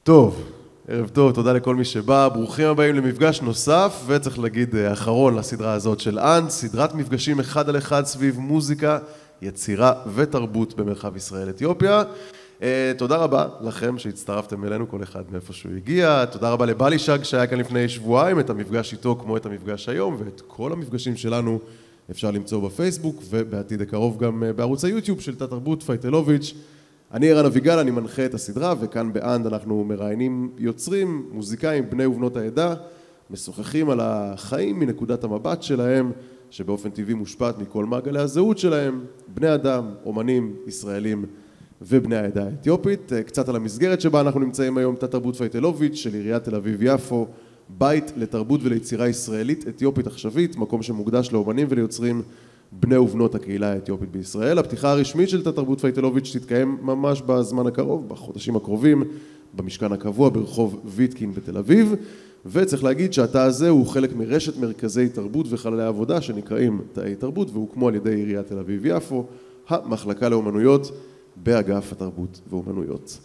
טוב, ערב טוב, תודה לכל מי שבא, ברוכים הבאים למפגש נוסף, וצריך להגיד האחרון לסדרה הזאת של אנד, סדרת מפגשים אחד על אחד סביב מוזיקה, יצירה ותרבות במרחב ישראל אתיופיה. תודה רבה לכם שהצטרפתם אלינו, כל אחד מאיפה שהוא הגיע, תודה רבה לבלישג שהיה כאן לפני שבועיים, את המפגש איתו כמו את המפגש היום, ואת כל המפגשים שלנו אפשר למצוא בפייסבוק, ובעתיד הקרוב גם בערוץ היוטיוב של תת-תרבות פייטלוביץ'. אני ערן אביגל, אני מנחה את הסדרה, וכאן באנד אנחנו מראיינים יוצרים, מוזיקאים, בני ובנות העדה, משוחחים על החיים מנקודת המבט שלהם, שבאופן טבעי מושפעת מכל מעגלי הזהות שלהם, בני אדם, אומנים, ישראלים ובני העדה האתיופית. קצת על המסגרת שבה אנחנו נמצאים היום, תת-תרבות פייטלוביץ' של עיריית תל אביב-יפו, בית לתרבות וליצירה ישראלית אתיופית עכשווית, מקום שמוקדש לאומנים וליוצרים בני ובנות הקהילה האתיופית בישראל. הפתיחה הרשמית של תת-תרבות פייטלוביץ' תתקיים ממש בזמן הקרוב, בחודשים הקרובים, במשכן הקבוע ברחוב ויטקין בתל אביב, וצריך להגיד שהתא הזה הוא חלק מרשת מרכזי תרבות וחללי עבודה שנקראים תאי תרבות, והוקמו על ידי עיריית תל אביב-יפו, המחלקה לאומנויות באגף התרבות ואומנויות.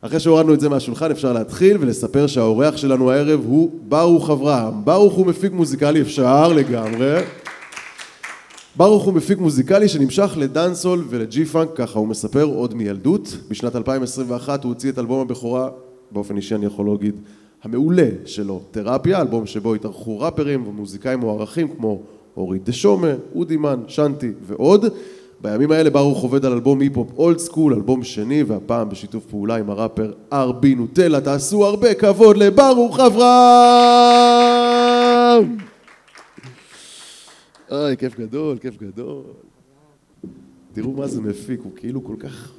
אחרי שהורדנו את זה מהשולחן אפשר להתחיל ולספר שהאורח שלנו הערב הוא ברוך אברהם. ברוך הוא מפיק מוזיקלי, אפשר לגמרי. ברוך הוא מפיק מוזיקלי שנמשך לדאנסול ולג'י-פאנק, ככה הוא מספר עוד מילדות. בשנת 2021 הוא הוציא את אלבום הבכורה, באופן אישי אני יכול להגיד, המעולה שלו, תרפיה, אלבום שבו התארחו ראפרים ומוזיקאים מוערכים כמו אורית דשומה, אודימן, שנטי ועוד. בימים האלה ברוך עובד על אלבום היפ-הופ אולד סקול, אלבום שני, והפעם בשיתוף פעולה עם הראפר ארבי נוטלה. תעשו הרבה כבוד לברוך אברהם! אוי, כיף גדול, כיף גדול. תראו מה זה מפיק, הוא כאילו כל כך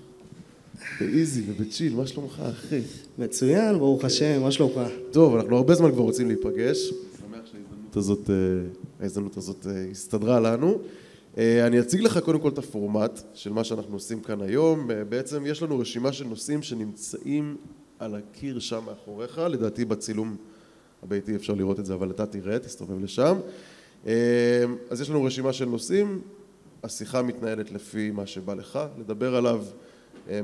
באיזי ובצ'יל. מה שלומך, אחי? מצוין, ברוך השם, מה שלומך? טוב, אנחנו הרבה זמן כבר רוצים להיפגש. שמח שההזדמנות הזאת הסתדרה לנו. אני אציג לך קודם כל את הפורמט של מה שאנחנו עושים כאן היום. בעצם יש לנו רשימה של נושאים שנמצאים על הקיר שם מאחוריך. לדעתי בצילום הביתי אפשר לראות את זה, אבל אתה תראה, תסתובב לשם. אז יש לנו רשימה של נושאים, השיחה מתנהלת לפי מה שבא לך, לדבר עליו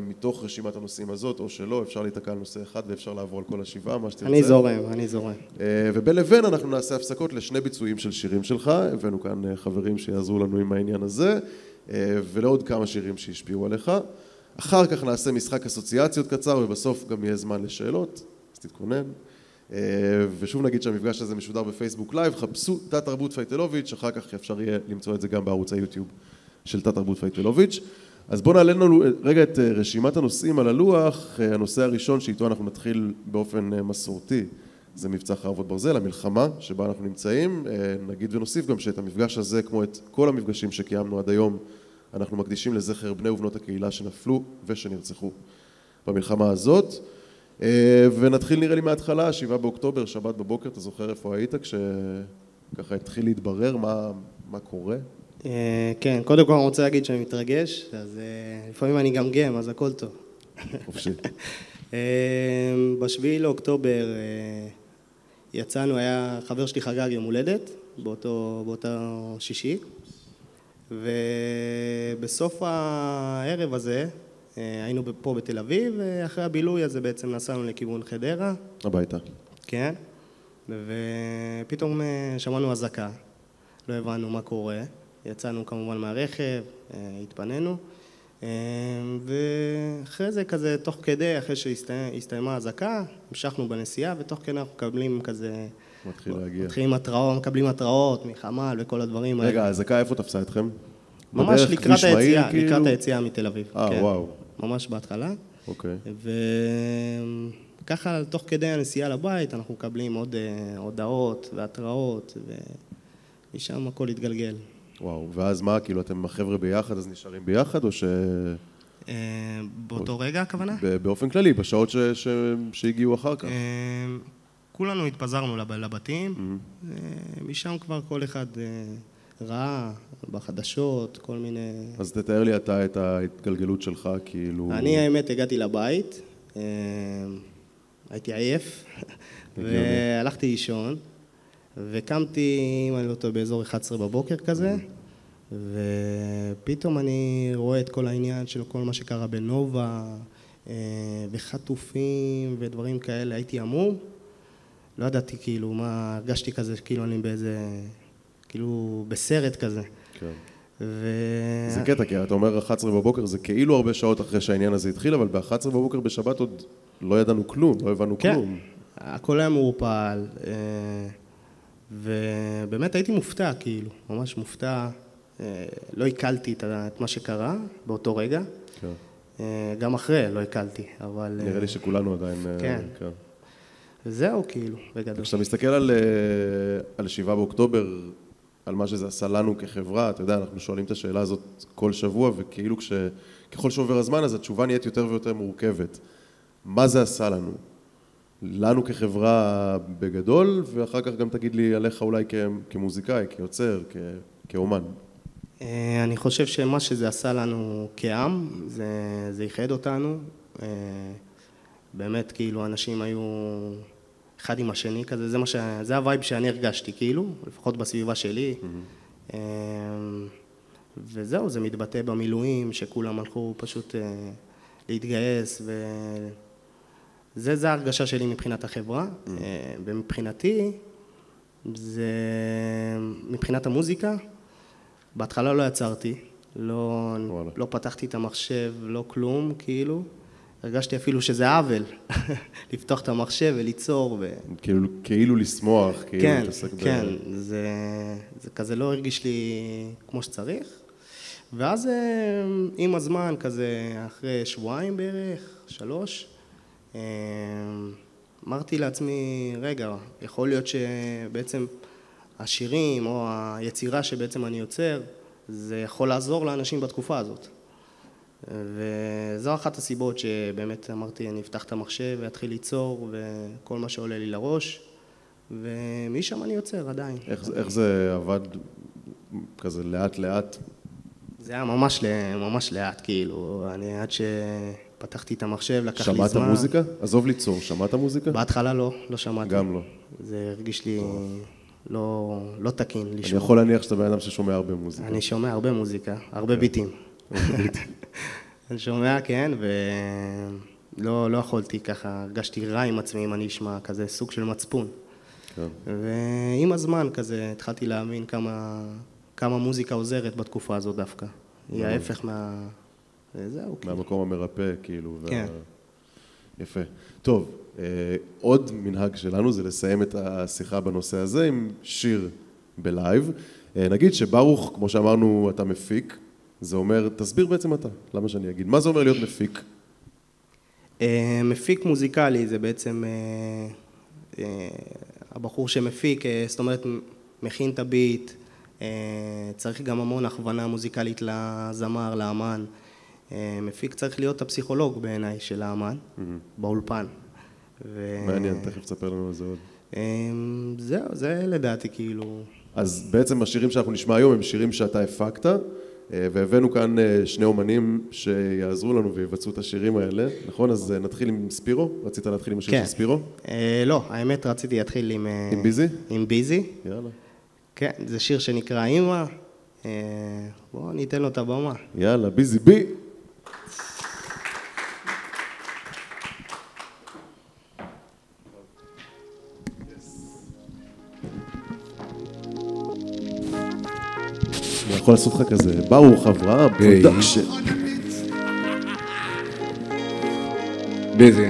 מתוך רשימת הנושאים הזאת או שלא, אפשר להתעכב על נושא אחד ואפשר לעבור על כל השבעה, מה שתרצה. אני זורם. ובין לבין אנחנו נעשה הפסקות לשני ביצועים של שירים שלך, הבאנו כאן חברים שיעזרו לנו עם העניין הזה, ולעוד כמה שירים שהשפיעו עליך. אחר כך נעשה משחק אסוציאציות קצר ובסוף גם יהיה זמן לשאלות, אז תתכונן. ושוב נגיד שהמפגש הזה משודר בפייסבוק לייב, חפשו תת-תרבות פייטלוביץ', אחר כך אפשר יהיה למצוא את זה גם בערוץ היוטיוב של תת-תרבות פייטלוביץ'. אז בואו נעלה לנו רגע את רשימת הנושאים על הלוח. הנושא הראשון שאיתו אנחנו נתחיל באופן מסורתי, זה מבצע חרבות ברזל, המלחמה שבה אנחנו נמצאים. נגיד ונוסיף גם שאת המפגש הזה, כמו את כל המפגשים שקיימנו עד היום, אנחנו מקדישים לזכר בני ובנות הקהילה שנפלו ושנרצחו במלחמה הזאת. ונתחיל נראה לי מההתחלה, 7 באוקטובר, שבת בבוקר, אתה זוכר איפה היית כשככה התחיל להתברר מה קורה? כן, קודם כל אני רוצה להגיד שאני מתרגש, אז לפעמים אני גם גם, אז הכל טוב. חופשי. ב7 לאוקטובר יצאנו, היה חבר שלי חגג יום הולדת, באותו שישי, ובסוף הערב הזה, היינו פה בתל אביב, ואחרי הבילוי הזה בעצם נסענו לכיוון חדרה. הביתה. כן, ופתאום שמענו אזעקה, לא הבנו מה קורה, יצאנו כמובן מהרכב, התפנינו, ואחרי זה כזה תוך כדי, אחרי שהסתיימה האזעקה, המשכנו בנסיעה, ותוך כדי אנחנו מקבלים כזה... מקבלים התראות מחמ"ל וכל הדברים האלה. רגע, האזעקה איפה תפסה אתכם? ממש לקראת היציאה מתל אביב. וואו. ממש בהתחלה. אוקיי. וככה, תוך כדי הנסיעה לבית, אנחנו מקבלים עוד הודעות והתראות, ומשם הכל התגלגל. וואו, ואז מה, כאילו אתם החבר'ה ביחד, אז נשארים ביחד, או ש... באותו רגע, הכוונה? באופן כללי, בשעות שהגיעו אחר כך. כולנו התפזרנו לבתים, משם כבר כל אחד ראה בחדשות, כל מיני... אז תתאר לי אתה את ההתגלגלות שלך, כאילו... אני האמת הגעתי לבית, הייתי עייף, והלכתי לישון, וקמתי, אם אני לא טועה, באזור 11 בבוקר כזה, ופתאום אני רואה את כל העניין של כל מה שקרה בנובה, וחטופים ודברים כאלה, הייתי אמור. לא ידעתי כאילו מה, הרגשתי כזה, כאילו אני באיזה, כאילו בסרט כזה. כן. זה קטע, כי אתה אומר 11 בבוקר, זה כאילו הרבה שעות אחרי שהעניין הזה התחיל, אבל ב-11 בבוקר בשבת עוד לא ידענו כלום, לא הבנו כלום. כן, הכל היה מעורפל, ובאמת הייתי מופתע, כאילו, ממש מופתע. לא עיכלתי את מה שקרה באותו רגע. כן. גם אחרי לא עיכלתי, אבל... נראה לי שכולנו עדיין... כן. וזהו, כאילו, בגדול. כשאתה מסתכל על 7 באוקטובר, על מה שזה עשה לנו כחברה, אתה יודע, אנחנו שואלים את השאלה הזאת כל שבוע, וכאילו ככל שעובר הזמן, אז התשובה נהיית יותר ויותר מורכבת. מה זה עשה לנו? לנו כחברה בגדול, ואחר כך גם תגיד לי עליך אולי כמוזיקאי, כיוצר, כאומן. אני חושב שמה שזה עשה לנו כעם, זה ייחד אותנו. באמת, כאילו, אנשים היו אחד עם השני כזה, זה הווייב שאני הרגשתי, כאילו, לפחות בסביבה שלי. וזהו, זה מתבטא במילואים, שכולם הלכו פשוט להתגייס, זה ההרגשה שלי מבחינת החברה. ומבחינתי, מבחינת המוזיקה, בהתחלה לא יצרתי, לא פתחתי את המחשב, לא כלום, כאילו. הרגשתי אפילו שזה עוול, לפתוח את המחשב וליצור. כאילו לשמוח, כאילו כן, להתעסק כן, זה כזה לא הרגיש לי כמו שצריך. ואז עם הזמן, כזה אחרי שבועיים בערך, 3, אמרתי לעצמי, רגע, יכול להיות שבעצם השירים או היצירה שבעצם אני יוצר, זה יכול לעזור לאנשים בתקופה הזאת. וזו אחת הסיבות שבאמת אמרתי, אני אפתח את המחשב ואתחיל ליצור וכל מה שעולה לי לראש, ומשם אני יוצר עדיין. איך זה עבד כזה לאט לאט? זה היה ממש לאט, כאילו, אני עד שפתחתי את המחשב, לקח לי זמן. שמעת מוזיקה? עזוב ליצור, שמעת מוזיקה? בהתחלה לא שמעתי. גם לא. זה הרגיש לי לא תקין לשמוע. אני יכול להניח שאתה בן אדם ששומע הרבה מוזיקה. אני שומע הרבה מוזיקה, הרבה ביטים. אני שומע, כן, ולא יכולתי ככה, הרגשתי רע עם עצמי אם אני אשמע כזה סוג של מצפון. ועם הזמן כזה התחלתי להאמין כמה מוזיקה עוזרת בתקופה הזאת דווקא. היא ההפך זהו. מהמקום המרפא, כאילו. כן. יפה. טוב, עוד מנהג שלנו זה לסיים את השיחה בנושא הזה עם שיר בלייב. נגיד שברוך, כמו שאמרנו, אתה מפיק. זה אומר, תסביר בעצם אתה, למה שאני אגיד. מה זה אומר להיות מפיק? מפיק מוזיקלי זה בעצם הבחור שמפיק, זאת אומרת, מכין את הביט, צריך גם המון הכוונה מוזיקלית לזמר, לאמן. מפיק צריך להיות הפסיכולוג בעיניי של האמן, באולפן. מעניין, תכף תספר לנו על זה עוד. זהו, זה לדעתי כאילו... אז בעצם השירים שאנחנו נשמע היום הם שירים שאתה הפקת, והבאנו כאן 2 אומנים שיעזרו לנו ויבצעו את השירים האלה, נכון? אז נתחיל עם ספירו? רצית להתחיל עם השיר של ספירו? לא, האמת רציתי להתחיל עם... עם ביזי? עם ביזי. יאללה. כן, זה שיר שנקרא אימא. בואו ניתן לו את הבמה. יאללה, ביזי בי. אני יכול לעשות לך כזה, ברוך אברהם, פרודקשן. ביזי.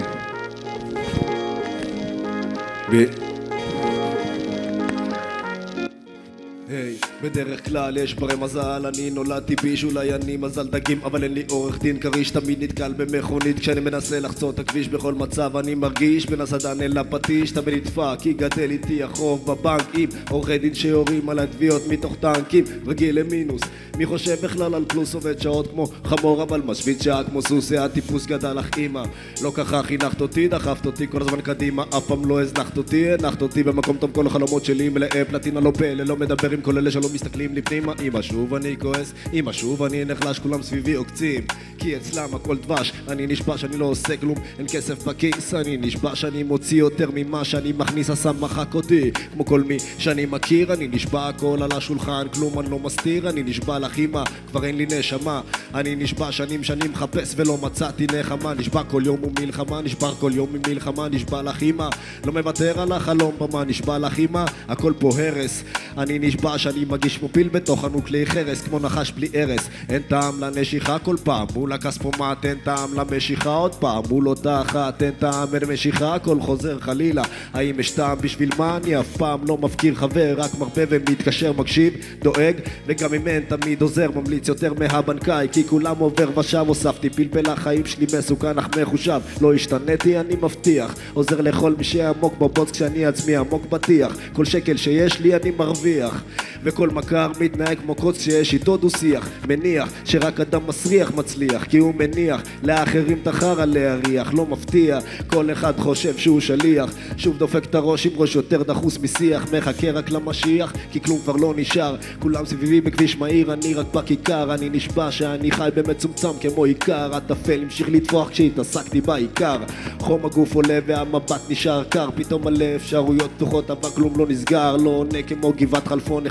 בדרך כלל יש ברי מזל, אני נולדתי ביש, אולי אני מזל דגים, אבל אין לי עורך דין כריש, תמיד נתקל במכונית כשאני מנסה לחצות הכביש. בכל מצב אני מרגיש בין הסדן אל הפטיש, תמיד נדפק כי גדל איתי החוב בבנק עם עורכי דין שיורים על התביעות מתוך טנקים, רגיל למינוס. מי חושב בכלל על פלוס, עובד שעות כמו חמור אבל משוויץ שעה כמו סוס, הטיפוס גדל אך אמא לא ככה חינכת אותי, דחפת אותי כל הזמן קדימה, אף פעם לא הזנחת אותי, הנחת אותי במקום טוב. כל החלומות שלי מלאי פלטינה, לא פלא, לא מדבר עם כל אלה שלא מסתכלים לי פנימה. אמא שוב אני כועס, אמא שוב אני נחלש, כולם סביבי עוקצים כי אצלם הכל דבש. אני נשבע שאני לא עושה כלום, אין כסף בכיס. אני נשבע שאני מוציא יותר ממה שאני מכניס. הסם מחק אותי כמו כל מי שאני מכיר. אני נשבע הכל על השולחן, כלום אני לא מסתיר. אני נשבע לך אמא, כבר אין לי נשמה. אני נשבע שנים מחפש ולא מצאתי נחמה. נשבע כל יום הוא מלחמה, נשבע כל יום היא מלחמה. נשבע לך אמא, לא מוותר על החלום במה. נשבע לך אמא, הכל פה הרס. אני נשבע שאני מגיש כמו פיל בתוך הנוקלי חרס, כמו נחש בלי הרס. אין טעם לנשיכה כל פעם מול הכספומט, אין טעם למשיכה עוד פעם מול אותה אחת, אין טעם אין משיכה, הכל חוזר חלילה. האם יש טעם בשביל מה? אני אף פעם לא מפקיר חבר, רק מרפא ומתקשר, מקשיב, דואג, וגם אם אין תמיד עוזר, ממליץ יותר מהבנקאי, כי כולם עובר ושב. הוספתי פלפל לחיים שלי מסוכן אך מחושב, לא השתניתי אני מבטיח, עוזר לכל מי שעמוק בבוץ כשאני עצמי עמוק בטיח. כל שקל שיש לי אני מרוויח, וכל מכר מתנהג כמו קוץ כשיש איתו דו שיח. מניח שרק אדם מסריח מצליח, כי הוא מניח לאחרים תחר להריח. לא מפתיע, כל אחד חושב שהוא שליח, שוב דופק את הראש עם ראש יותר דחוס משיח. מחכה רק למשיח, כי כלום כבר לא נשאר. כולם סביבי בכביש מהיר, אני רק בכיכר. אני נשבע שאני חי במצומצם כמו עיקר. התפל המשיך לטפוח כשהתעסקתי בעיקר. חום הגוף עולה והמבט נשאר קר, פתאום מלא אפשרויות פתוחות אבל כלום לא נסגר. לא עונה כמו גבעת חלפון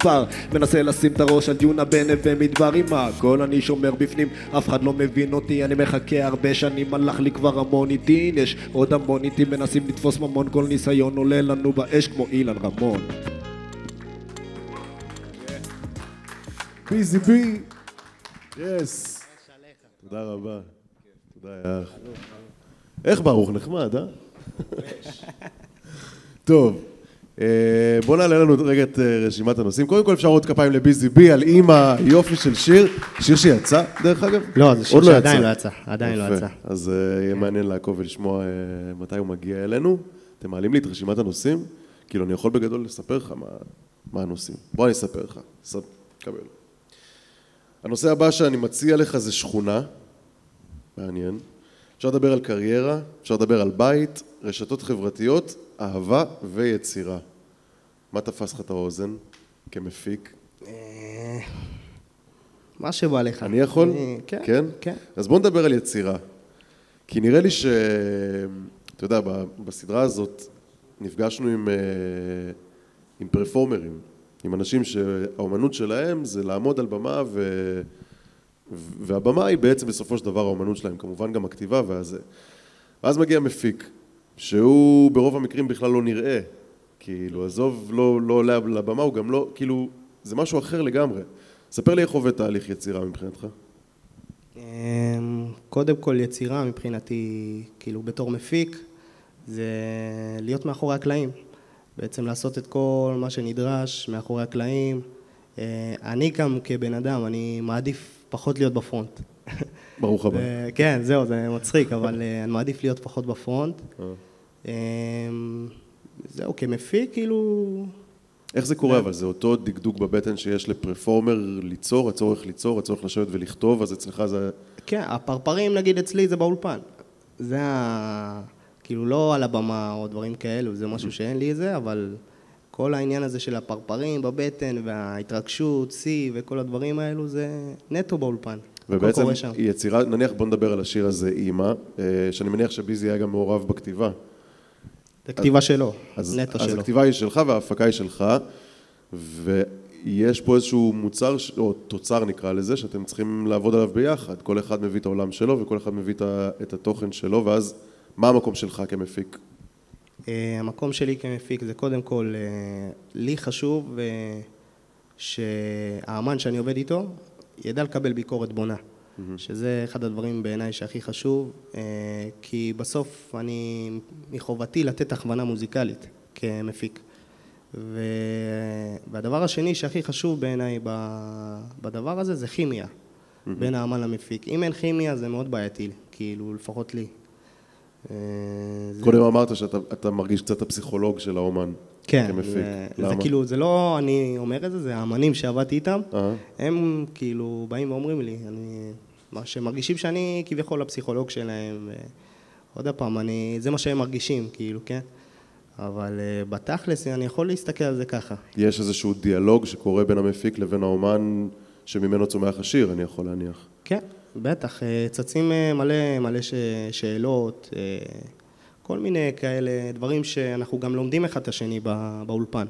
פר, מנסה לשים את הראש על דיונה בנווה מדבר. עם הכל אני שומר בפנים, אף אחד לא מבין אותי. אני מחכה הרבה שנים, הלך לי כבר המון איתי. יש עוד המון איתי, מנסים לתפוס ממון, כל ניסיון עולה לנו באש כמו אילן רמון. ביזי בי, יס, תודה רבה, תודה יאח. איך ברוך, נחמד, אה? טוב, בוא נעלה לנו רגע את רשימת הנושאים. קודם כל אפשר עוד כפיים לביזי בי על אימא, יופי של שיר. שיר שיצא דרך אגב? לא, זה שיר שעדיין לא יצא, עדיין לא יצא. אז יהיה מעניין לעקוב ולשמוע מתי הוא מגיע אלינו. אתם מעלים לי את רשימת הנושאים? כאילו אני יכול בגדול לספר לך מה הנושאים. בוא אני אספר לך, קבל. הנושא הבא שאני מציע לך זה שכונה, מעניין. אפשר לדבר על קריירה, אפשר לדבר על בית, רשתות חברתיות, אהבה ויצירה. מה תפס לך את האוזן כמפיק? מה שבא לך. אני יכול? כן? כן. אז בוא נדבר על יצירה. כי נראה לי אתה יודע, בסדרה הזאת נפגשנו עם פרפורמרים, עם אנשים שהאומנות שלהם זה לעמוד על במה והבמה היא בעצם בסופו של דבר האומנות שלהם, כמובן גם הכתיבה והזה. ואז מגיע מפיק, שהוא ברוב המקרים בכלל לא נראה, כאילו, עזוב, לא עולה לבמה, הוא גם לא, כאילו, זה משהו אחר לגמרי. ספר לי איך עובד תהליך יצירה מבחינתך. קודם כל יצירה מבחינתי, כאילו בתור מפיק, זה להיות מאחורי הקלעים. בעצם לעשות את כל מה שנדרש מאחורי הקלעים. אני גם כבן אדם, אני מעדיף פחות להיות בפרונט. ברוך הבא. כן, זהו, זה מצחיק, אבל אני מעדיף להיות פחות בפרונט. זהו, כמפיק, כאילו... איך זה קורה, אבל זה אותו דקדוק בבטן שיש לפרפורמר ליצור, הצורך ליצור, הצורך לשבת ולכתוב, אז אצלך זה... כן, הפרפרים, נגיד, אצלי זה באולפן. זה כאילו לא על הבמה או דברים כאלו, זה משהו שאין לי את זה, אבל כל העניין הזה של הפרפרים בבטן וההתרגשות, סי וכל הדברים האלו, זה נטו באולפן. ובעצם יצירה, נניח בוא נדבר על השיר הזה, אימא, שאני מניח שביזי היה גם מעורב בכתיבה. זה כתיבה שלו, נטו שלו. אז הכתיבה היא שלך וההפקה היא שלך, ויש פה איזשהו מוצר, או תוצר נקרא לזה, שאתם צריכים לעבוד עליו ביחד. כל אחד מביא את העולם שלו וכל אחד מביא את התוכן שלו, ואז מה המקום שלך כמפיק? המקום שלי כמפיק זה קודם כל, לי חשוב שהאמן שאני עובד איתו ידע לקבל ביקורת בונה, שזה אחד הדברים בעיניי שהכי חשוב, כי בסוף אני מחובתי לתת הכוונה מוזיקלית כמפיק. והדבר השני שהכי חשוב בעיניי בדבר הזה זה כימיה בין האמן למפיק. אם אין כימיה זה מאוד בעייתי, כאילו לפחות לי. קודם אמרת שאתה מרגיש קצת הפסיכולוג של האומן כמפיק. כן, זה כאילו, זה לא אני אומר את זה, זה האמנים שעבדתי איתם, הם כאילו באים ואומרים לי, שמרגישים שאני כביכול הפסיכולוג שלהם, עוד פעם, זה מה שהם מרגישים, כאילו, כן? אבל בתכלס אני יכול להסתכל על זה ככה. יש איזשהו דיאלוג שקורה בין המפיק לבין האומן שממנו צומח השיר, אני יכול להניח. כן, בטח, צצים מלא שאלות, כל מיני כאלה דברים שאנחנו גם לומדים אחד את השני באולפן.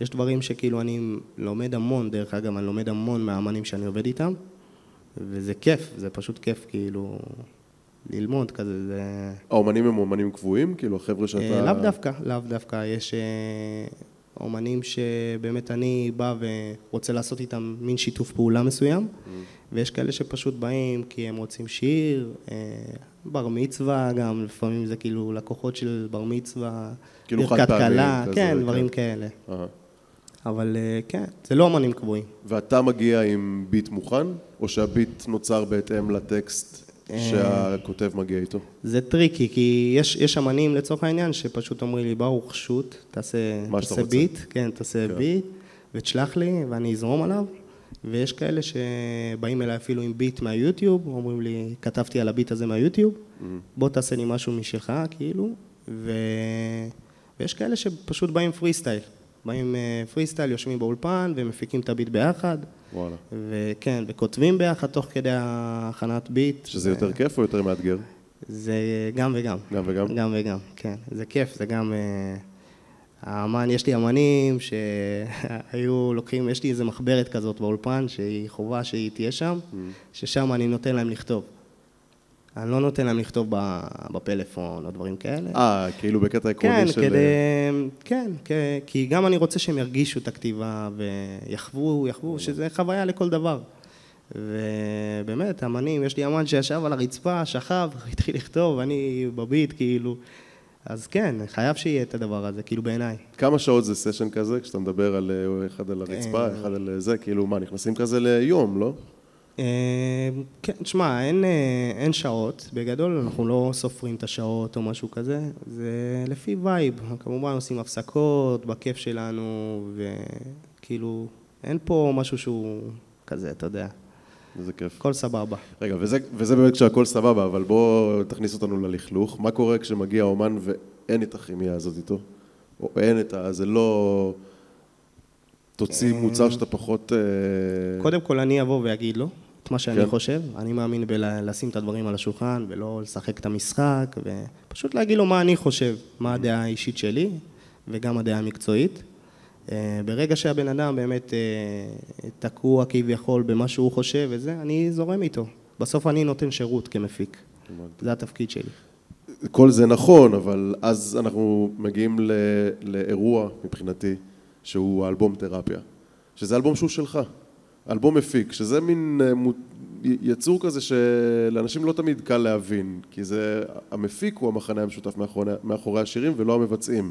יש דברים שכאילו אני לומד המון, דרך אגב, אני לומד המון מהאמנים שאני עובד איתם, וזה כיף, זה פשוט כיף כאילו ללמוד כזה, זה... האומנים הם אומנים קבועים? כאילו החבר'ה שאתה... לאו דווקא, יש אומנים שבאמת אני בא ורוצה לעשות איתם מין שיתוף פעולה מסוים, ויש כאלה שפשוט באים כי הם רוצים שיר, בר מצווה גם, לפעמים זה כאילו לקוחות של בר מצווה, כאילו ברכת כלה, כזה, כן, דברים כאלה. אבל כן, זה לא אומנים קבועים. ואתה מגיע עם ביט מוכן, או שהביט נוצר בהתאם לטקסט שהכותב מגיע איתו? זה טריקי, כי יש אמנים לצורך העניין שפשוט אומרים לי, ברוך שוט, תעשה ביט, כן, תעשה ביט, ותשלח לי ואני אזרום עליו. ויש כאלה שבאים אליי אפילו עם ביט מהיוטיוב, אומרים לי, כתבתי על הביט הזה מהיוטיוב, בוא תעשה לי משהו משלך, כאילו, ויש כאלה שפשוט באים פרי סטייל. באים פרי סטייל, יושבים באולפן ומפיקים את הביט ביחד. וואלה. וכן, וכותבים ביחד תוך כדי הכנת ביט. שזה יותר כיף או יותר מאתגר? זה גם וגם. גם וגם? גם וגם, כן. זה כיף, זה גם... האמן, יש לי אמנים שהיו לוקחים, יש לי איזו מחברת כזאת באולפן, שהיא חובה שהיא תהיה שם, ששם אני נותן להם לכתוב. אני לא נותן להם לכתוב בפלאפון או דברים כאלה. כאילו בקטע עקרוני של... כן, כי גם אני רוצה שהם ירגישו את הכתיבה ויחוו, שזה חוויה לכל דבר. ובאמת, אמנים, יש לי אמן שישב על הרצפה, שכב, התחיל לכתוב, אני בביט, כאילו... אז כן, חייב שיהיה את הדבר הזה, כאילו בעיניי. כמה שעות זה סשן כזה, כשאתה מדבר על אחד על הרצפה, אחד על זה, כאילו מה, נכנסים כזה ליום, לא? כן, תשמע, אין שעות, בגדול אנחנו לא סופרים את השעות או משהו כזה, זה לפי וייב, כמובן עושים הפסקות, בכיף שלנו, וכאילו, אין פה משהו שהוא כזה, אתה יודע. זה כיף. הכל סבבה. רגע, וזה באמת כשהכל סבבה, אבל בוא תכניס אותנו ללכלוך. מה קורה כשמגיע אומן ואין את הכימיה הזאת איתו? או אין את זה לא... תוציא מוצר שאתה פחות... קודם כל אני אבוא ואגיד לו את מה שאני חושב. אני מאמין בלשים את הדברים על השולחן ולא לשחק את המשחק, ופשוט להגיד לו מה אני חושב, מה הדעה האישית שלי וגם הדעה המקצועית. ברגע שהבן אדם באמת תקוע כביכול במה שהוא חושב וזה, אני זורם איתו. בסוף אני נותן שירות כמפיק. זה התפקיד שלי. כל זה נכון, אבל אז אנחנו מגיעים לאירוע מבחינתי, שהוא אלבום תרפיה. שזה אלבום שהוא שלך. אלבום מפיק, שזה מין יצור כזה שלאנשים לא תמיד קל להבין, כי זה, המפיק הוא המחנה המשותף מאחורי השירים ולא המבצעים.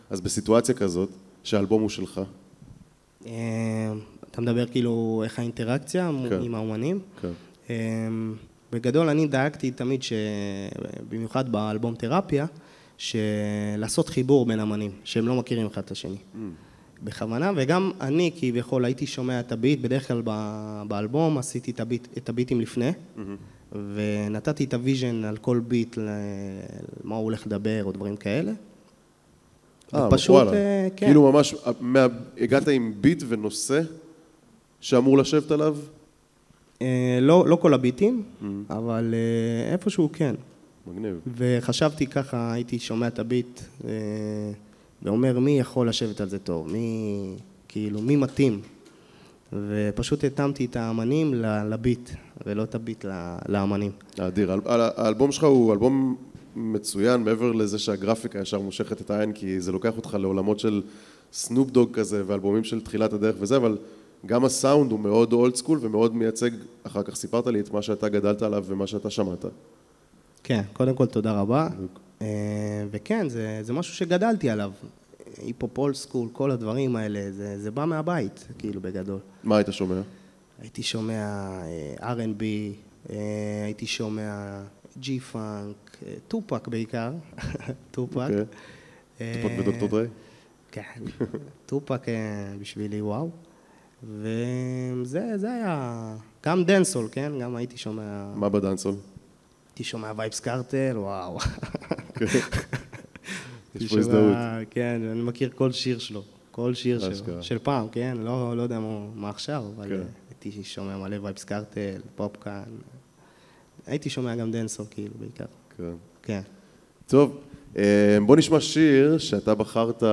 אז בסיטואציה כזאת, שהאלבום הוא שלך. אתה מדבר כאילו איך האינטראקציה עם האומנים? כן. בגדול אני דאגתי תמיד במיוחד באלבום תרפיה, לעשות חיבור בין אמנים, שהם לא מכירים אחד את השני. בכוונה, וגם אני כביכול הייתי שומע את הביט, בדרך כלל באלבום עשיתי את הביטים לפני, ונתתי את הוויז'ן על כל ביט, מה הוא הולך לדבר או דברים כאלה. פשוט, כן. כאילו ממש, הגעת עם ביט ונושא שאמור לשבת עליו? לא כל הביטים, אבל איפשהו כן. מגניב. וחשבתי ככה, הייתי שומע את הביט, ואומר מי יכול לשבת על זה טוב, מי מתאים. ופשוט התאמתי את האמנים לביט, ולא את הביט לאמנים. אדיר, האלבום שלך הוא אלבום מצוין, מעבר לזה שהגרפיקה ישר מושכת את העין, כי זה לוקח אותך לעולמות של סנופ דוג כזה, ואלבומים של תחילת הדרך וזה, אבל גם הסאונד הוא מאוד אולד סקול ומאוד מייצג, אחר כך סיפרת לי את מה שאתה גדלת עליו ומה שאתה שמעת. כן, קודם כל תודה רבה. וכן, זה משהו שגדלתי עליו. היפ-הופ אולד סקול, כל הדברים האלה, זה בא מהבית, כאילו בגדול. מה היית שומע? הייתי שומע R&B, הייתי שומע G-Funk, טופק בעיקר, טופק. טופק ודוקטור דרי? כן, טופק בשבילי וואו. וזה היה, גם דנסול, כן? גם הייתי שומע... מה בדנסול? הייתי שומע וייבס קארטל, וואו. יש פה הזדהות. כן, אני מכיר כל שיר שלו, כל שיר של פעם, כן? לא יודע מה עכשיו, אבל הייתי שומע מלא וייבס קארטל, פופקאן, הייתי שומע גם דנסון, כאילו, בעיקר. כן. כן. טוב, בוא נשמע שיר שאתה בחרת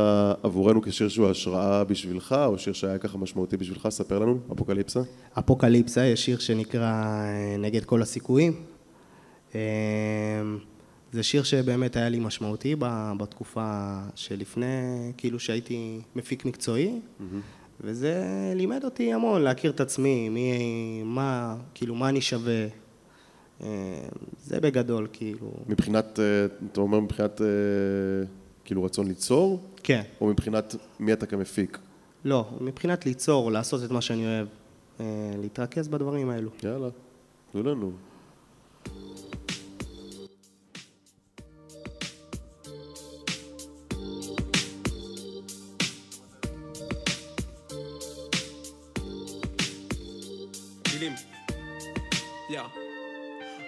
עבורנו כשיר שהוא השראה בשבילך, או שיר שהיה ככה משמעותי בשבילך, ספר לנו, אפוקליפסה. אפוקליפסה, יש שיר שנקרא נגד כל הסיכויים. זה שיר שבאמת היה לי משמעותי בתקופה שלפני, כאילו שהייתי מפיק מקצועי, וזה לימד אותי המון להכיר את עצמי, כאילו מה אני שווה. זה בגדול, כאילו. מבחינת, אתה אומר מבחינת כאילו רצון ליצור? כן. או מבחינת מי אתה כמפיק? לא, מבחינת ליצור, לעשות את מה שאני אוהב, להתרכז בדברים האלו. יאללה, תנו לנו.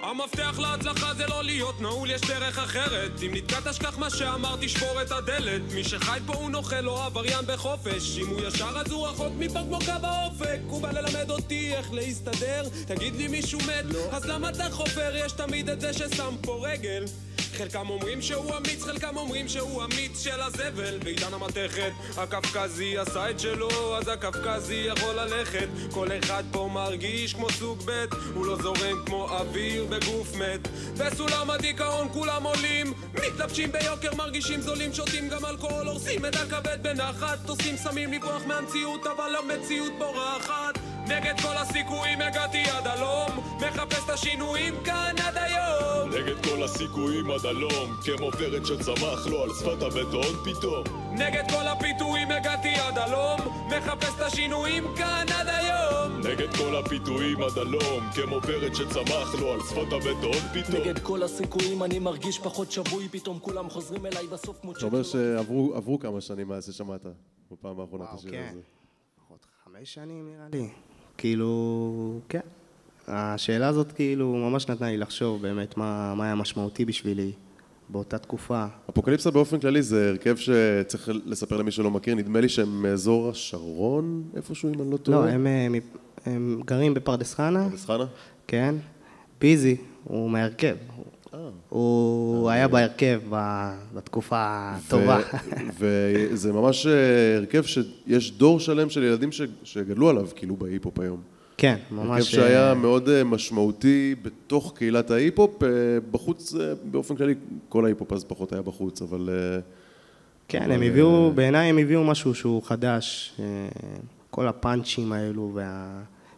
המפתח להצלחה זה לא להיות נעול, יש דרך אחרת. אם נתקעת שכח מה שאמרתי, שבור את הדלת. מי שחי פה הוא נוכל, לא עבריין בחופש. אם הוא ישר אז הוא רחוק מפה כמו קו האופק. הוא בא ללמד אותי איך להסתדר. תגיד לי מישהו מת, אז למה אתה חופר? יש תמיד את זה ששם פה רגל. חלקם אומרים שהוא אמיץ, חלקם אומרים שהוא אמיץ של הזבל. בעידן המתכת, הקפקזי עשה את שלו, אז הקפקזי יכול ללכת. כל אחד פה מרגיש כמו סוג ב', הוא לא זורם כמו אוויר בגוף מת. בסולם הדיכאון כולם עולים, מתלבשים ביוקר, מרגישים זולים, שותים גם אלכוהול, הורסים את הכבד בנחת. עושים סמים לברוח מהמציאות, אבל המציאות בורחת. נגד כל הסיכויים הגעתי עד הלום, מחפש את השינויים כאן עד היום. נגד כל הסיכויים עד הלום, כמו פרד שצמח לו על שפת הבטון פתאום. נגד כל הפיתויים הגעתי עד הלום, מחפש את השינויים כאן עד היום. נגד כל הפיתויים עד הלום, כמו פרד שצמח לו על שפת הבטון פתאום. נגד כל הסיכויים אני מרגיש פחות שבוי, פתאום כולם חוזרים אליי בסוף כמו אתה אומר שעברו כמה שנים מאז ששמעת בפעם האחרונה את השיר כן. הזה. לפחות 5 שנים נראה לי. כאילו, כן. השאלה הזאת כאילו ממש נתנה לי לחשוב באמת מה היה משמעותי בשבילי באותה תקופה. אפוקליפסה באופן כללי זה הרכב שצריך לספר למי שלא מכיר, נדמה לי שהם מאזור השרון, איפשהו אם אני לא טועה. לא, הם גרים בפרדס חנה. פרדס חנה? כן. ביזי, הוא מהרכב. הוא היה בהרכב בתקופה הטובה. וזה ממש הרכב שיש דור שלם של ילדים שגדלו עליו, כאילו בהיפ-הופ היום. כן, ממש. הרכב שהיה מאוד משמעותי בתוך קהילת ההיפ-הופ, בחוץ באופן כללי, כל ההיפ-הופ אז פחות היה בחוץ, אבל... כן, הם הביאו, בעיניי הם הביאו משהו שהוא חדש, כל הפאנצ'ים האלו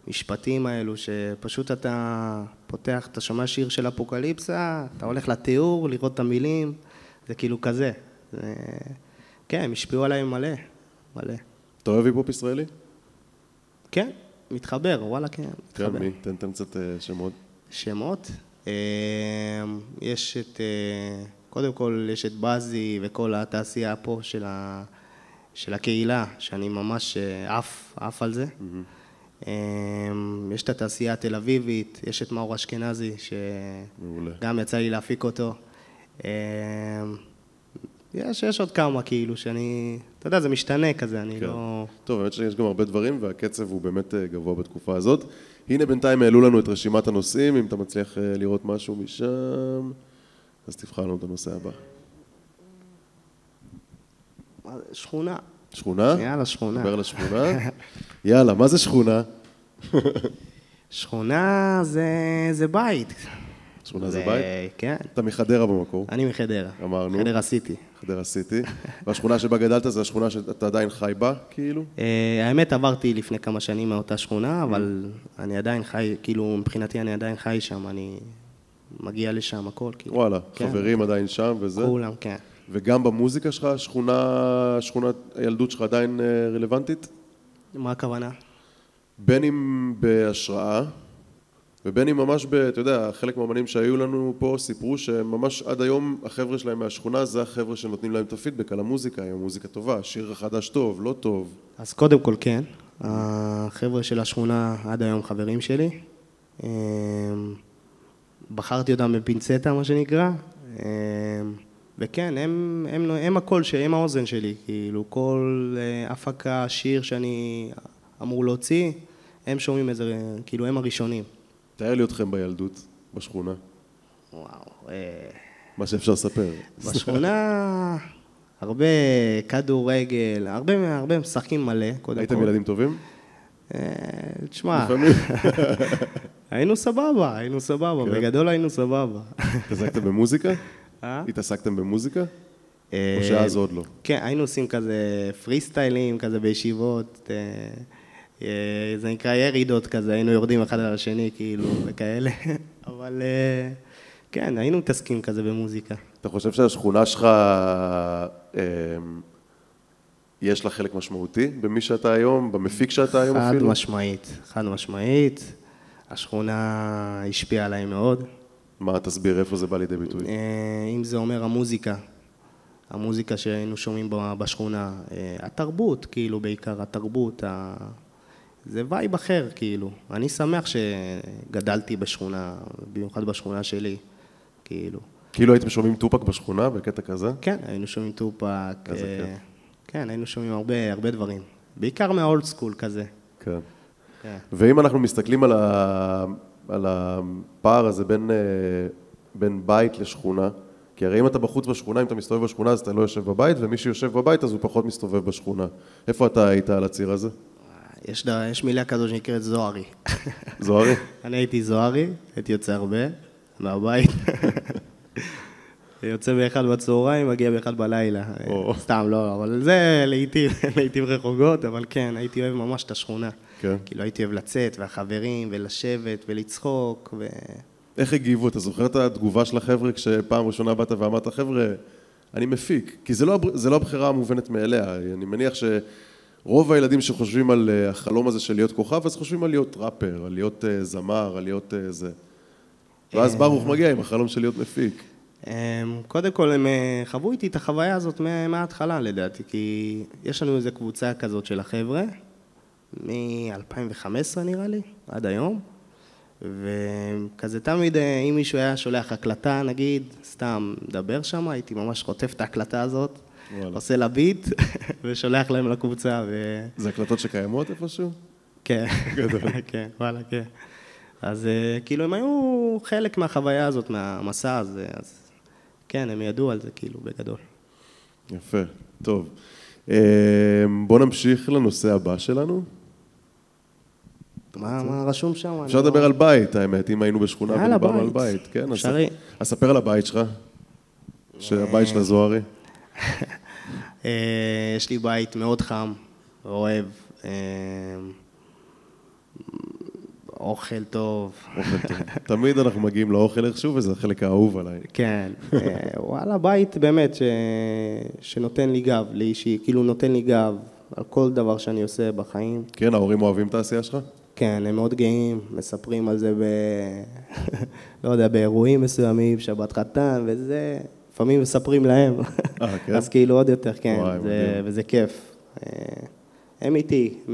והמשפטים האלו, שפשוט אתה פותח, אתה שומע שיר של אפוקליפסה, אתה הולך לתיאור, לראות את המילים, זה כאילו כזה. כן, הם השפיעו עליהם מלא, מלא. אתה אוהב היפ-הופ ישראלי? כן, מתחבר, וואלה כן, מתחבר. כן, מי? תן קצת שמות. שמות? יש את, קודם כל יש את בזי וכל התעשייה פה של הקהילה, שאני ממש עף על זה. יש את התעשייה התל אביבית, יש את מאור אשכנזי, שגם יצא לי להפיק אותו. יש עוד כמה כאילו שאני, אתה יודע, זה משתנה כזה, אני לא... טוב, באמת שיש גם הרבה דברים, והקצב הוא באמת גבוה בתקופה הזאת. הנה בינתיים העלו לנו את רשימת הנושאים, אם אתה מצליח לראות משהו משם, אז תבחר לנו את הנושא הבא. שכונה. שכונה? יאללה, שכונה. דבר לשכונה. יאללה, מה זה שכונה? שכונה זה בית. שכונה זה בית? כן. אתה מחדרה במקור. אני מחדרה. אמרנו. חדרה סיטי. חדרה סיטי. והשכונה שבה גדלת זה השכונה שאתה עדיין חי בה, כאילו? האמת עברתי לפני כמה שנים מאותה שכונה, אבל אני עדיין חי, כאילו מבחינתי אני עדיין חי שם, אני מגיע לשם הכל. וואלה, חברים עדיין שם וזה? כולם, כן. וגם במוזיקה שלך, שכונת הילדות שלך עדיין רלוונטית? מה הכוונה? בין אם בהשראה, ובין אם ממש אתה יודע, חלק מהאמנים שהיו לנו פה סיפרו שממש עד היום החבר'ה שלהם מהשכונה זה החבר'ה שנותנים להם את הפידבק על המוזיקה, היום מוזיקה טובה, שיר חדש טוב, לא טוב. אז קודם כל כן, החבר'ה של השכונה עד היום חברים שלי. בחרתי אותם בפינצטה, מה שנקרא. וכן, הם הקול, הם האוזן שלי, כאילו כל הפקה, שיר שאני אמור להוציא, הם שומעים איזה, כאילו הם הראשונים. תאר לי אתכם בילדות. בשכונה? וואו. מה שאפשר לספר. בשכונה הרבה כדורגל, הרבה משחקים מלא, קודם כל. הייתם ילדים טובים? תשמע, לפעמים. היינו סבבה, בגדול היינו סבבה. התעסקתם במוזיקה? התעסקתם במוזיקה? או שאז עוד לא? כן, היינו עושים כזה פרי סטיילים, כזה בישיבות, זה נקרא ירידות כזה, היינו יורדים אחד על השני כאילו וכאלה, אבל כן, היינו מתעסקים כזה במוזיקה. אתה חושב שהשכונה שלך, יש לה חלק משמעותי במי שאתה היום, במפיק שאתה היום אפילו? חד משמעית. השכונה השפיעה עליי מאוד. מה, תסביר, איפה זה בא לידי ביטוי? אם זה אומר המוזיקה שהיינו שומעים בשכונה, התרבות, כאילו בעיקר התרבות, זה וייב אחר, כאילו. אני שמח שגדלתי בשכונה, במיוחד בשכונה שלי, כאילו. כאילו הייתם שומעים טופק בשכונה, בקטע כזה? כן, היינו שומעים טופק. כן, היינו שומעים הרבה דברים. בעיקר מהאולד סקול כזה. כן. ואם אנחנו מסתכלים על הפער הזה בין בית לשכונה, כי הרי אם אתה בחוץ בשכונה, אם אתה מסתובב בשכונה, אז אתה לא יושב בבית, ומי שיושב בבית, אז הוא פחות מסתובב בשכונה. איפה אתה היית על הציר הזה? יש מילה כזו שנקראת זוהרי. זוהרי? אני הייתי זוהרי, הייתי יוצא הרבה מהבית. יוצא באחד בצהריים, מגיע באחד בלילה. סתם לא, אבל זה לעתים רחוקות, אבל כן, הייתי אוהב ממש את השכונה. כאילו הייתי אוהב לצאת, והחברים, ולשבת, ולצחוק, איך הגיבו? אתה זוכר את התגובה של החבר'ה כשפעם ראשונה באת ואמרת, חבר'ה, אני מפיק, כי זה לא הבחירה המובנת מאליה. אני מניח שרוב הילדים שחושבים על החלום הזה של להיות כוכב, אז חושבים על להיות ראפר, על להיות זמר, על להיות זה. ואז ברוך מגיע עם החלום של להיות מפיק. קודם כל, הם חוו איתי את החוויה הזאת מההתחלה, לדעתי, כי יש לנו איזו קבוצה כזאת של החבר'ה, מ-2015 נראה לי, עד היום, וכזה תמיד, אם מישהו היה שולח הקלטה, נגיד, סתם מדבר שם, הייתי ממש חוטף את ההקלטה הזאת, עושה לה ביט, ושולח להם לקבוצה. זה הקלטות שקיימות איפשהו? כן, כן, וואלה, כן. אז כאילו הם היו חלק מהחוויה הזאת, מהמסע הזה, אז כן, הם ידעו על זה כאילו בגדול. יפה, טוב. בוא נמשיך לנושא הבא שלנו. מה רשום שם? אפשר לדבר על בית, האמת, אם היינו בשכונה ודיברנו על בית. כן, אפשרי. אז ספר על הבית שלך, הבית של הזוהרי. יש לי בית מאוד חם, אוהב, אוכל טוב. תמיד אנחנו מגיעים לאוכל איכשהו, וזה החלק האהוב עליי. כן, וואלה, בית באמת שנותן לי גב, לאישי, כאילו נותן לי גב על כל דבר שאני עושה בחיים. כן, ההורים אוהבים את העשייה שלך? כן, הם מאוד גאים, מספרים על זה לא יודע, באירועים מסוימים, שבת חתן וזה, לפעמים מספרים להם. כן? אז כאילו עוד יותר, כן, וזה כיף. הם איתי, 100%.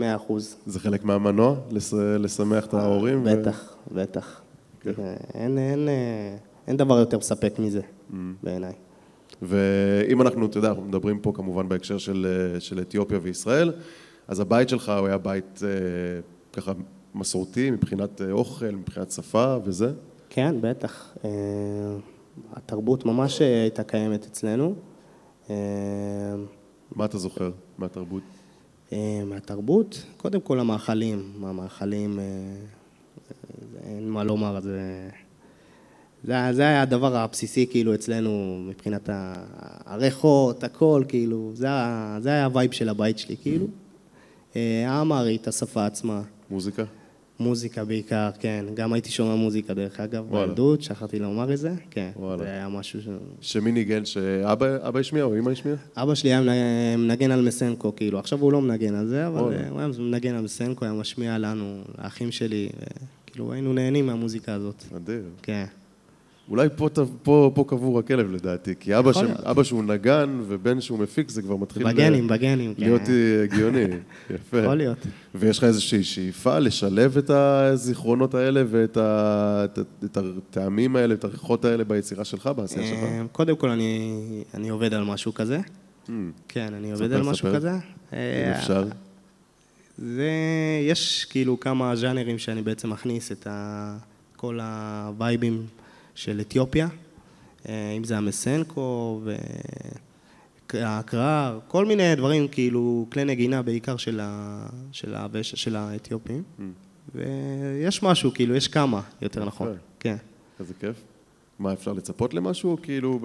זה חלק מהמנוע, לשמח את ההורים? בטח, בטח. אין דבר יותר מספק מזה, בעיניי. ואם אנחנו, אתה יודע, אנחנו מדברים פה כמובן בהקשר של אתיופיה וישראל, אז הבית שלך הוא היה בית ככה מסורתי מבחינת אוכל, מבחינת שפה וזה? כן, בטח. התרבות ממש הייתה קיימת אצלנו. מה אתה זוכר מהתרבות? מהתרבות? קודם כל המאכלים. אין מה לומר, זה היה הדבר הבסיסי כאילו אצלנו מבחינת הריחות, הכל כאילו, זה היה הווייב של הבית שלי כאילו. האמרית, השפה עצמה. מוזיקה? מוזיקה בעיקר, כן. גם הייתי שומע מוזיקה דרך אגב, בילדות, שכחתי לומר את זה, כן. זה היה משהו שמי ניגן, שאבא השמיע או אמא השמיע? אבא שלי היה מנגן על מסנקו, כאילו, עכשיו הוא לא מנגן על זה, אבל הוא היה מנגן על מסנקו, היה משמיע לנו, האחים שלי, כאילו היינו נהנים מהמוזיקה הזאת. אדיר. כן. אולי פה קבור הכלב לדעתי, כי אבא שהוא נגן ובן שהוא מפיק, זה כבר מתחיל בגנים, להיות הגיוני. יפה. יכול להיות. ויש לך איזושהי שאיפה לשלב את הזיכרונות האלה ואת הטעמים האלה, את הריחות האלה ביצירה שלך, בעשייה שלך? קודם כל אני עובד על משהו כזה. כן, אני עובד על משהו כזה. אם אפשר. יש כאילו כמה ז'אנרים שאני בעצם מכניס את כל הווייבים של אתיופיה, אם זה המסנקו והקרר, כל מיני דברים, כאילו כלי נגינה בעיקר של האתיופים. ויש משהו, כאילו, יש כמה, יותר נכון. כן. איזה כיף. מה, אפשר לצפות למשהו, כאילו?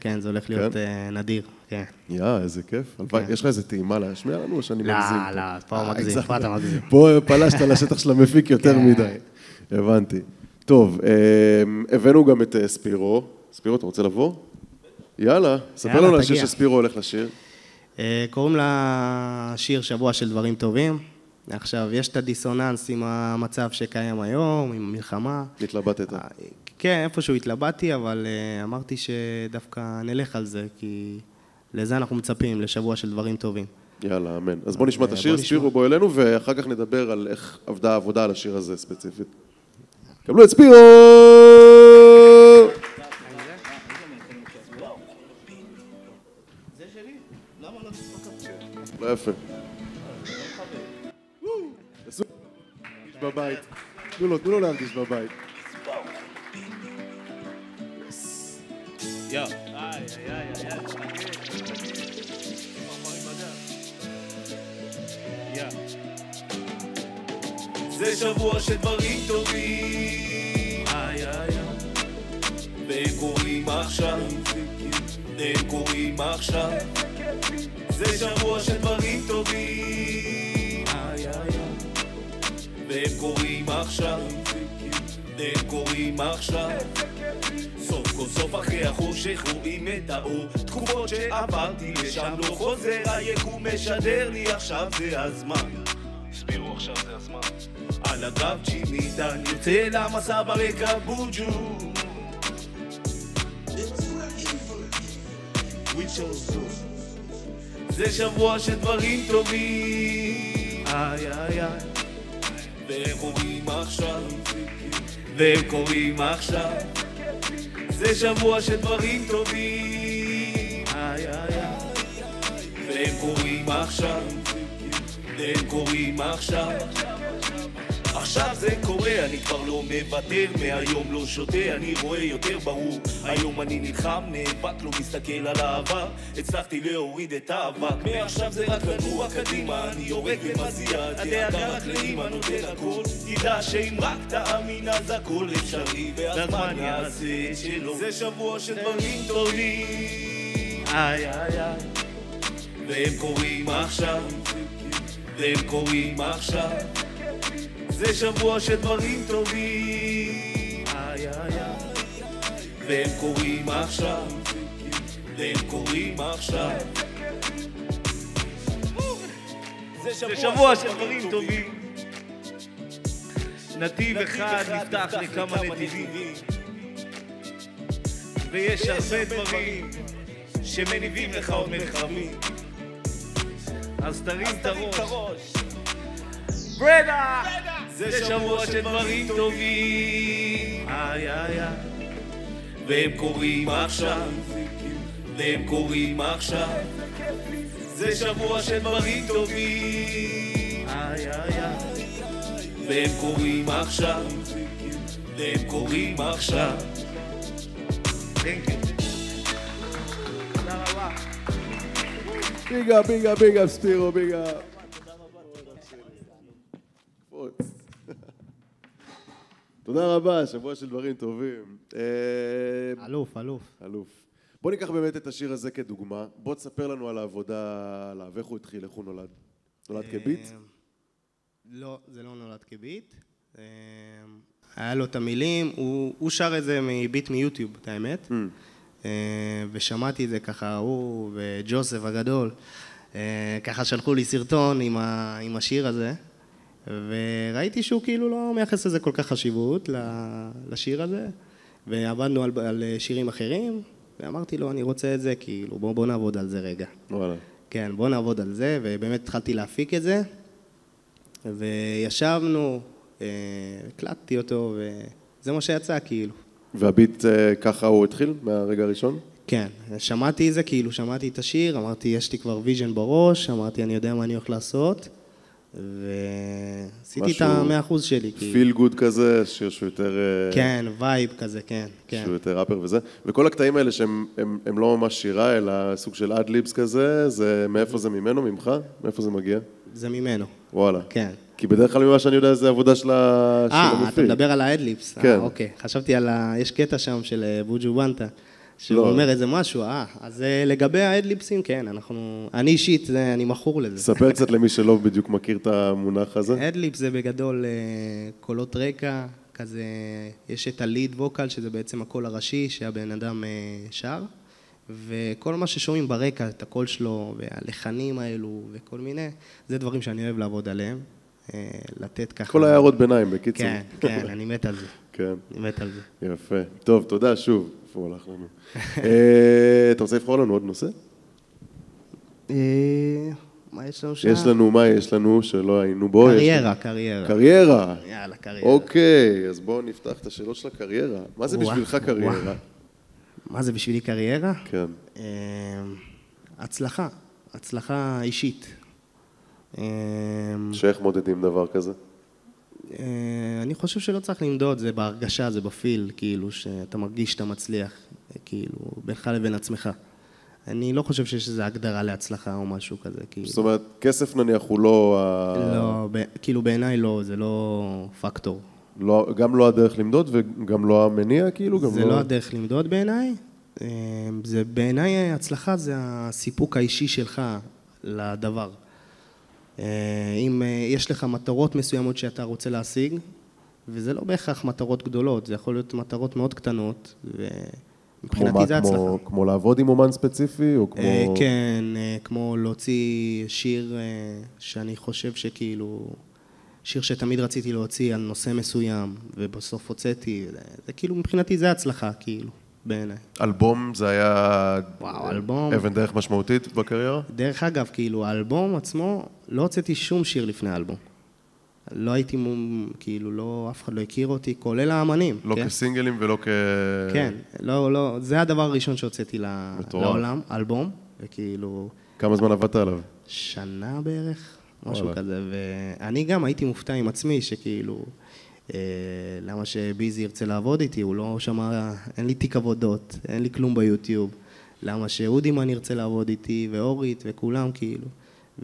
כן, זה הולך להיות נדיר, כן. איזה כיף. יש לך איזה טעימה להשמיע לנו, או שאני מגזים? לא, פה מגזים, פה אתה מגזים. פה פלשת לשטח של המפיק יותר מדי. הבנתי. טוב, הבאנו גם את ספירו. ספירו, אתה רוצה לבוא? יאללה, ספר לנו לשיר שספירו הולך לשיר. קוראים לשיר שבוע של דברים טובים. עכשיו, יש את הדיסוננס עם המצב שקיים היום, עם המלחמה. התלבטת. כן, איפשהו התלבטתי, אבל אמרתי שדווקא נלך על זה, כי לזה אנחנו מצפים, לשבוע של דברים טובים. יאללה, אמן. אז בוא נשמע את השיר, ספירו בוא אלינו, ואחר כך נדבר על איך עבדה העבודה על השיר הזה ספציפית. קבלו את ספירו! זה שלי? למה לא תספוק? לא יפה. תרגיש בבית. תנו לו להרגיש בבית. יאו. זה שבוע של דברים טובים, והם קוראים עכשיו, זה שבוע של דברים טובים, והם קוראים עכשיו, סוף כל סוף אחרי החושך רואים את האור, תקופות שעברתי לשם לא חוזר, היקום משדר לי עכשיו זה הזמן, ספירו עכשיו זה הזמן, על הגב צ'ימידן יוצא למסע ברקע בוג'ו, זה שבוע של דברים טובים, והם קוראים עכשיו, זה שבוע של דברים טובים, והם קוראים עכשיו, עכשיו זה קורה, אני כבר לא מוותר, מהיום לא שותה, אני רואה יותר ברור, היום אני נלחם, נאבק, לא מסתכל על העבר, הצלחתי להוריד את האבק, מעכשיו זה רק לנוע קדימה, אני יורד ומזיע, הדאגה רק לאמא נותן הכל, תדע שאם רק תאמין אז הכל אפשרי, והזמן יעשה את שלו, זה שבוע של דברים טובים, והם קוראים עכשיו, זה שבוע של דברים טובים, והם קוראים עכשיו, זה שבוע של דברים טובים, נתיב אחד נפתח לכמה נתיבים, ויש הרבה דברים שמניבים לך עוד מרחבים, אז תרים את הראש, ברדה! זה שבוע של דברים טובים, והם קוראים עכשיו, זה שבוע של דברים טובים, והם קוראים עכשיו, תודה רבה. ביג אפ ספירו, ביג אפ. תודה רבה, שבוע של דברים טובים. אלוף. בוא ניקח באמת את השיר הזה כדוגמה. בוא תספר לנו על העבודה עליו, איך הוא התחיל, איך הוא נולד. נולד כביט? לא, זה לא נולד כביט. היה לו את המילים, הוא שר את זה מביט מיוטיוב, את האמת. ושמעתי את זה ככה, הוא וג'וסף הגדול, ככה שלחו לי סרטון עם השיר הזה. וראיתי שהוא כאילו לא מייחס לזה כל כך חשיבות לשיר הזה, ועבדנו על שירים אחרים, ואמרתי לו, אני רוצה את זה, כאילו, בוא נעבוד על זה רגע. וואלה. כן, בוא נעבוד על זה, ובאמת התחלתי להפיק את זה, וישבנו, הקלטתי אותו, וזה מה שיצא, כאילו. והביט ככה הוא התחיל מהרגע הראשון? כן, שמעתי את זה, כאילו, שמעתי את השיר, אמרתי, יש לי כבר ויז'ן בראש, אמרתי, אני יודע מה אני הולך לעשות, ועשיתי את ה-100% שלי. פיל גוד כזה, שהוא יותר... כן, וייב כזה, כן. שהוא יותר ראפר וזה. וכל הקטעים האלה שהם לא ממש שירה, אלא סוג של אד-ליבס כזה, מאיפה זה ממנו, ממך? מאיפה זה מגיע? זה ממנו. וואלה. כן. כי בדרך כלל ממה שאני יודע זה עבודה של המפיק. אתה מדבר על האד-ליבס. כן. אוקיי. חשבתי על יש קטע שם של בוג'ו בנטה. שהוא אומר איזה משהו, אז לגבי האדליפסים, כן, אני אישית, אני מכור לזה. ספר קצת למי שלא בדיוק מכיר את המונח הזה. אדליפס זה בגדול קולות רקע, כזה, יש את הליד ווקל, שזה בעצם הקול הראשי שהבן אדם שר, וכל מה ששומעים ברקע, את הקול שלו, והלחנים האלו, וכל מיני, זה דברים שאני אוהב לעבוד עליהם, לתת ככה... כל הערות ביניים, בקיצור. כן, כן, אני מת על זה. כן. אני מת על זה. יפה. טוב, תודה שוב. איפה הוא הלך לנו? אתה רוצה לבחור לנו עוד נושא? מה יש לנו שם? מה יש לנו שלא היינו בו? קריירה. קריירה? יאללה, קריירה. אוקיי, אז בואו נפתח את השאלות של הקריירה. מה זה בשבילך קריירה? מה זה בשבילי קריירה? כן. הצלחה אישית. שאיך מודדים דבר כזה? אני חושב שלא צריך למדוד, זה בהרגשה, זה בפיל, כאילו, שאתה מרגיש שאתה מצליח, כאילו, בינך לבין עצמך. אני לא חושב שיש איזו הגדרה להצלחה או משהו כזה, כאילו. זאת אומרת, כסף נניח הוא לא... לא, כאילו בעיניי לא, זה לא פקטור. גם לא הדרך למדוד וגם לא המניע, כאילו? זה לא הדרך למדוד בעיניי. זה בעיניי הצלחה זה הסיפוק האישי שלך לדבר. אם יש לך מטרות מסוימות שאתה רוצה להשיג, וזה לא בהכרח מטרות גדולות, זה יכול להיות מטרות מאוד קטנות, ומבחינתי זה הצלחה. כמו לעבוד עם אומן ספציפי, או כמו... כן, כמו להוציא שיר שאני חושב שכאילו, שיר שתמיד רציתי להוציא על נושא מסוים, ובסוף הוצאתי, זה כאילו מבחינתי זה הצלחה, כאילו. בעיניי. אלבום זה היה... וואו, אלבום. אבן דרך משמעותית בקריירה? דרך אגב, כאילו, האלבום עצמו, לא הוצאתי שום שיר לפני האלבום. לא הייתי, כאילו, לא, אף אחד לא הכיר אותי, כולל האמנים. לא כן? כסינגלים ולא כן, לא, זה הדבר הראשון שהוצאתי לעולם, אלבום, וכאילו... כמה זמן עבדת עליו? שנה בערך, משהו כזה, ואני גם הייתי מופתע עם עצמי, שכאילו... למה שביזי ירצה לעבוד איתי, הוא לא שמע, אין לי תיק עבודות, אין לי כלום ביוטיוב. למה שאודימן ירצה לעבוד איתי, ואורית, וכולם כאילו.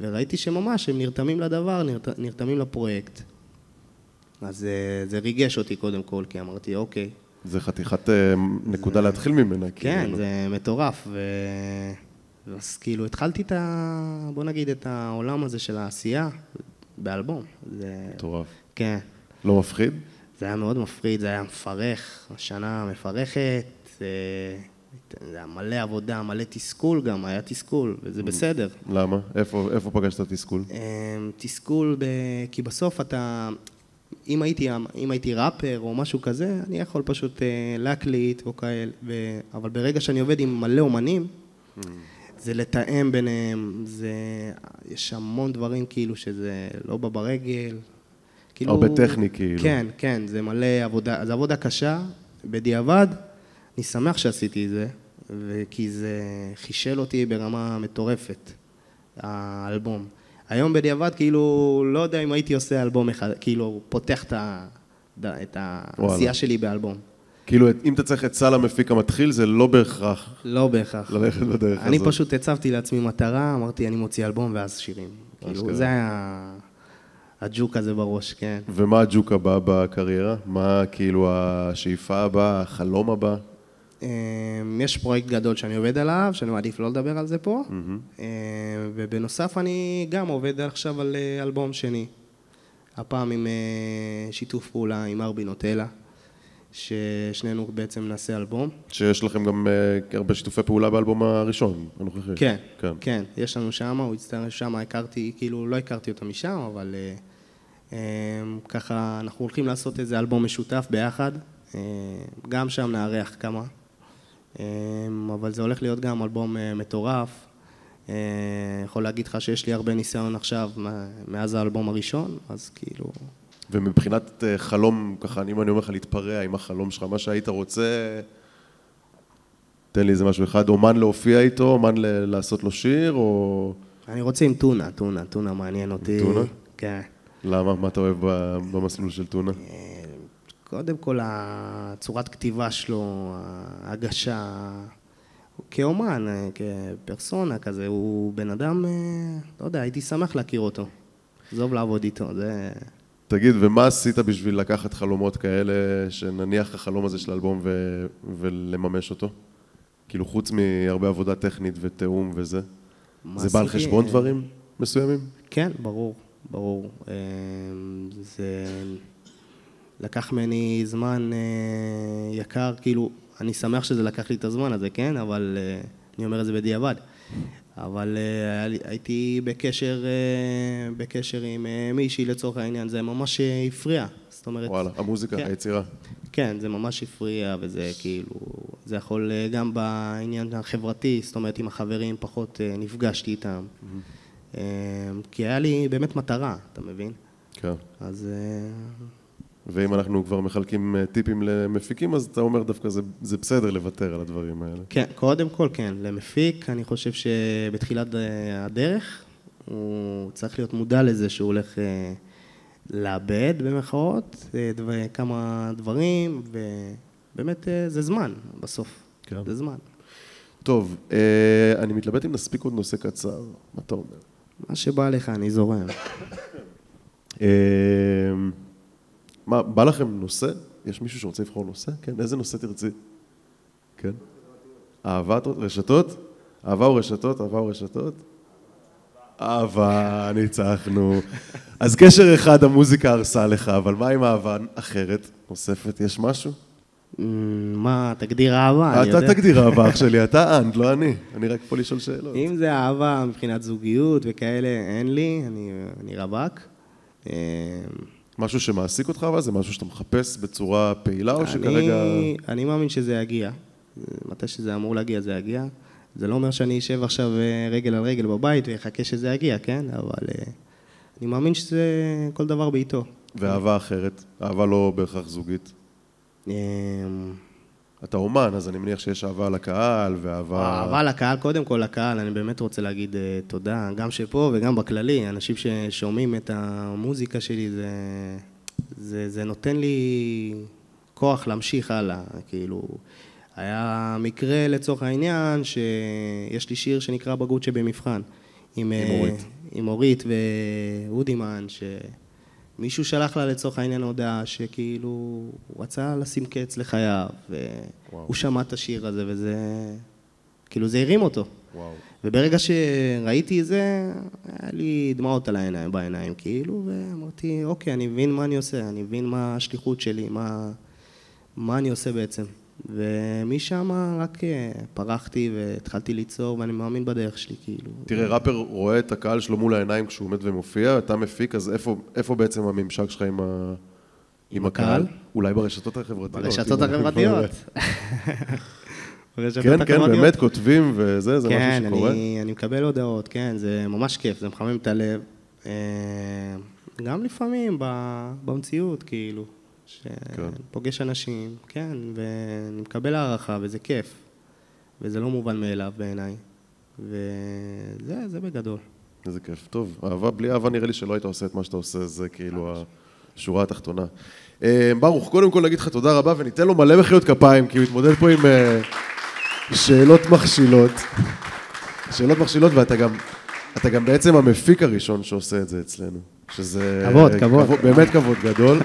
וראיתי שממש הם נרתמים לדבר, נרתמים לפרויקט. אז זה ריגש אותי קודם כל, כי אמרתי, אוקיי. זה חתיכת נקודה להתחיל ממנה. כן, זה מטורף. אז כאילו התחלתי בוא נגיד, את העולם הזה של העשייה באלבום. מטורף. כן. לא מפחיד? זה היה מאוד מפחיד, זה היה מפרך, השנה מפרכת, זה היה מלא עבודה, מלא תסכול גם, היה תסכול, וזה בסדר. למה? איפה פגשת תסכול? תסכול, כי בסוף אתה, אם הייתי ראפר או משהו כזה, אני יכול פשוט להקליט או כאלה, אבל ברגע שאני עובד עם מלא אומנים, זה לתאם ביניהם, יש המון דברים כאילו שזה לא בא ברגל, הרבה טכני כאילו. כן, כן, זה מלא עבודה, זה עבודה קשה, בדיעבד, אני שמח שעשיתי את זה, כי זה חישל אותי ברמה מטורפת, האלבום. היום בדיעבד, כאילו, לא יודע אם הייתי עושה אלבום אחד, כאילו, פותח את העשייה שלי באלבום. כאילו, אם אתה צריך את סל המפיק המתחיל, זה לא בהכרח. לא בהכרח. ללכת בדרך הזאת. אני פשוט הצבתי לעצמי מטרה, אמרתי, אני מוציא אלבום ואז שירים. כאילו, זה היה... הג'וק הזה בראש, כן. ומה הג'וק הבא בקריירה? מה כאילו השאיפה הבאה, החלום הבא? יש פרויקט גדול שאני עובד עליו, שאני מעדיף לא לדבר על זה פה, ובנוסף אני גם עובד עכשיו על אלבום שני. הפעם עם שיתוף פעולה עם ארבי נוטלה, ששנינו בעצם נעשה אלבום. שיש לכם גם הרבה שיתופי פעולה באלבום הראשון, הנוכחי. כן, כן. יש לנו שם, הוא הצטרף שם, הכרתי, כאילו לא הכרתי אותה משם, אבל ככה אנחנו הולכים לעשות איזה אלבום משותף ביחד, גם שם נארח כמה, אבל זה הולך להיות גם אלבום מטורף. יכול להגיד לך שיש לי הרבה ניסיון עכשיו מאז האלבום הראשון, אז כאילו... ומבחינת חלום, ככה, אם אני אומר לך להתפרע עם החלום שלך, מה שהיית רוצה, תן לי איזה משהו אחד, אומן להופיע איתו, אומן לעשות לו שיר, או... אני רוצה עם טונה מעניין אותי. טונה? כן. למה? מה אתה אוהב במסלול של טונה? קודם כל, הצורת כתיבה שלו, ההגשה, כאומן, כפרסונה כזה, הוא בן אדם, לא יודע, הייתי שמח להכיר אותו. עזוב לעבוד איתו, זה... תגיד, ומה עשית בשביל לקחת חלומות כאלה, שנניח החלום הזה של האלבום ולממש אותו? כאילו, חוץ מהרבה עבודה טכנית ותאום וזה. זה בא על חשבון דברים מסוימים? כן, ברור, ברור. זה לקח ממני זמן יקר, כאילו, אני שמח שזה לקח לי את הזמן הזה, כן? אבל אני אומר את זה בדיעבד. אבל הייתי בקשר עם מישהי לצורך העניין, זה ממש הפריע. זאת אומרת... וואלה, המוזיקה, כן, היצירה. כן, זה ממש הפריע, וזה כאילו... זה יכול גם בעניין החברתי, זאת אומרת, עם החברים פחות נפגשתי איתם. כי היה לי באמת מטרה, אתה מבין? כן. אז... ואם אנחנו כבר מחלקים טיפים למפיקים, אז אתה אומר דווקא זה בסדר לוותר על הדברים האלה. כן, קודם כל כן. למפיק, אני חושב שבתחילת הדרך, הוא צריך להיות מודע לזה שהוא הולך לאבד במחאות, כמה דברים, ובאמת זה זמן בסוף. כן. זה זמן. טוב, אני מתלבט אם נספיק עוד נושא קצר. מה אתה אומר? מה שבא לך, אני זורם. מה, בא לכם נושא? יש מישהו שרוצה לבחור נושא? כן, איזה נושא תרצי? כן? אהבת רשתות? אהבה ורשתות? אהבה ורשתות? אהבה, ניצחנו. אז קשר אחד המוזיקה הרסה לך, אבל מה עם אהבה אחרת, נוספת? יש משהו? מה, תגדיר אהבה? אתה תגדיר אהבה, אח שלי, אתה אנד, לא אני. אני רק פה לשאול שאלות. אם זה אהבה מבחינת זוגיות וכאלה, אין לי, אני רווק. משהו שמעסיק אותך, אבל זה משהו שאתה מחפש בצורה פעילה, או שכרגע... אני מאמין שזה יגיע. מתי שזה אמור להגיע, זה יגיע. זה לא אומר שאני אשב עכשיו רגל על רגל בבית ויחכה שזה יגיע, כן? אבל אני מאמין שזה כל דבר בעיתו. ואהבה אחרת? אהבה לא בהכרח זוגית? אתה אומן, אז אני מניח שיש אהבה לקהל ואהבה... אהבה לקהל, קודם כל לקהל, אני באמת רוצה להגיד תודה, גם שפה וגם בכללי, אנשים ששומעים את המוזיקה שלי, זה נותן לי כוח להמשיך הלאה, כאילו, היה מקרה לצורך העניין, שיש לי שיר שנקרא בגרות שבמבחן, עם אורית ואודימן, מישהו שלח לה לצורך העניין הודעה שכאילו הוא רצה לשים קץ לחייו והוא שמע את השיר הזה וזה כאילו זה הרים אותו. וברגע שראיתי את זה היה לי דמעות על העיניים בעיניים כאילו ואמרתי אוקיי אני מבין מה אני עושה, אני מבין מה השליחות שלי, מה אני עושה בעצם. ומשם רק פרחתי והתחלתי ליצור ואני מאמין בדרך שלי כאילו. תראה, ראפר רואה את הקהל שלו מול העיניים כשהוא עומד ומופיע, אתה מפיק, אז איפה בעצם הממשק שלך עם הקהל? אולי ברשתות החברתיות. ברשתות החברתיות. כן, כן, באמת כותבים וזה, זה משהו שקורה. כן, אני מקבל הודעות, כן, זה ממש כיף, זה מחמם את הלב. גם לפעמים במציאות כאילו. שפוגש אנשים, כן, ואני מקבל הערכה, וזה כיף, וזה לא מובן מאליו בעיניי, וזה בגדול. איזה כיף, טוב, אהבה, בלי אהבה נראה לי שלא היית עושה את מה שאתה עושה, זה כאילו השורה התחתונה. ברוך, קודם כל נגיד לך תודה רבה, וניתן לו מלא מחיאות כפיים, כי הוא התמודד פה עם שאלות מכשילות, ואתה גם בעצם המפיק הראשון שעושה את זה אצלנו, שזה... כבוד. באמת כבוד גדול.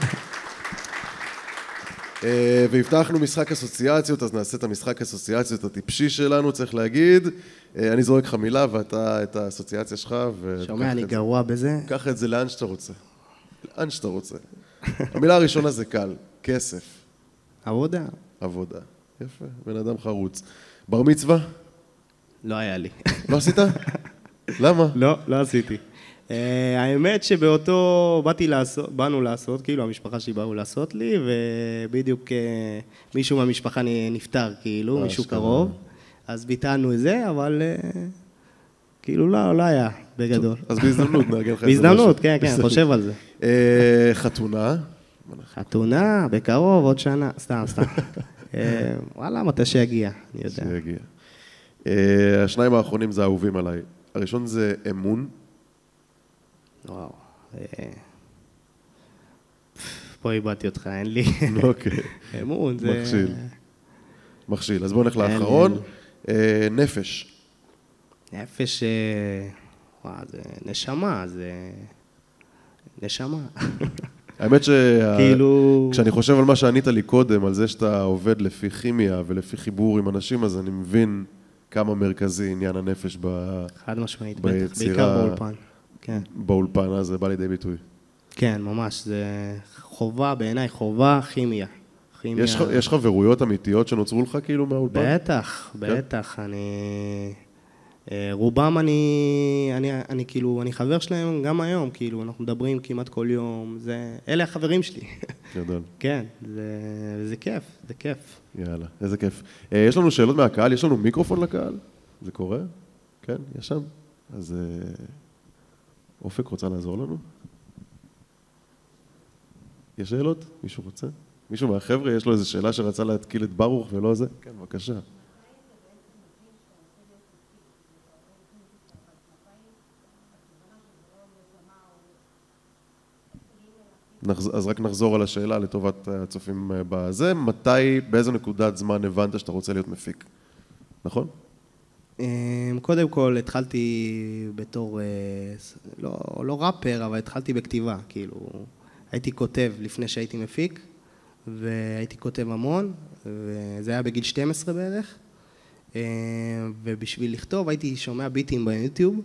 והבטחנו משחק אסוציאציות, אז נעשה את המשחק אסוציאציות הטיפשי שלנו, צריך להגיד. אני זורק לך מילה ואתה את האסוציאציה שלך. שומע, אני גרוע בזה. קח את זה לאן שאתה רוצה. לאן שאתה רוצה. המילה הראשונה זה קל, כסף. עבודה. עבודה. יפה, בן אדם חרוץ. בר מצווה? לא היה לי. לא עשית? למה? לא עשיתי. האמת שבאותו באנו לעשות, כאילו המשפחה שלי באו לעשות לי, ובדיוק מישהו מהמשפחה נפטר, כאילו, מישהו קרוב, אז ביטלנו את זה, אבל כאילו לא היה בגדול. אז בהזדמנות נארגן לך את זה. בהזדמנות, כן, חושב על זה. חתונה? חתונה, בקרוב, עוד שנה, סתם. וואלה, מתי שיגיע, אני יודע. שיגיע. השניים האחרונים זה אהובים עליי. הראשון זה אמון. וואו. פה איבדתי אותך, אין לי אוקיי. אמון, זה... מכשיל. אז בואו נלך לאחרון. נפש. נפש, וואו, זה נשמה, זה נשמה. האמת כאילו... כשאני חושב על מה שענית לי קודם, על זה שאתה עובד לפי כימיה ולפי חיבור עם אנשים, אז אני מבין כמה מרכזי עניין הנפש חד משמעית, בטח, בעיקר באולפן. כן. באולפן, אז זה בא לידי ביטוי. כן, ממש, זה חובה, בעיניי חובה, כימיה. יש חברויות אמיתיות שנוצרו לך כאילו מהאולפן? בטח, בטח, רובם אני כאילו, אני חבר שלהם גם היום, כאילו, אנחנו מדברים כמעט כל יום, אלה החברים שלי. גדול. כן, זה כיף, זה כיף. יאללה, איזה כיף. יש לנו שאלות מהקהל, יש לנו מיקרופון לקהל? זה קורה? כן, יש שם. אז אופק רוצה לעזור לנו? יש שאלות? מישהו רוצה? מישהו מהחבר'ה, יש לו איזו שאלה שרצה להתקיל את ברוך ולא זה? כן, בבקשה. אז רק נחזור על השאלה לטובת הצופים בזה. מתי, באיזו נקודת זמן הבנת שאתה רוצה להיות מפיק? נכון? קודם כל התחלתי בתור, לא ראפר, אבל התחלתי בכתיבה, כאילו, הייתי כותב לפני שהייתי מפיק, והייתי כותב המון, וזה היה בגיל 12 בערך, ובשביל לכתוב הייתי שומע ביטים ביוטיוב,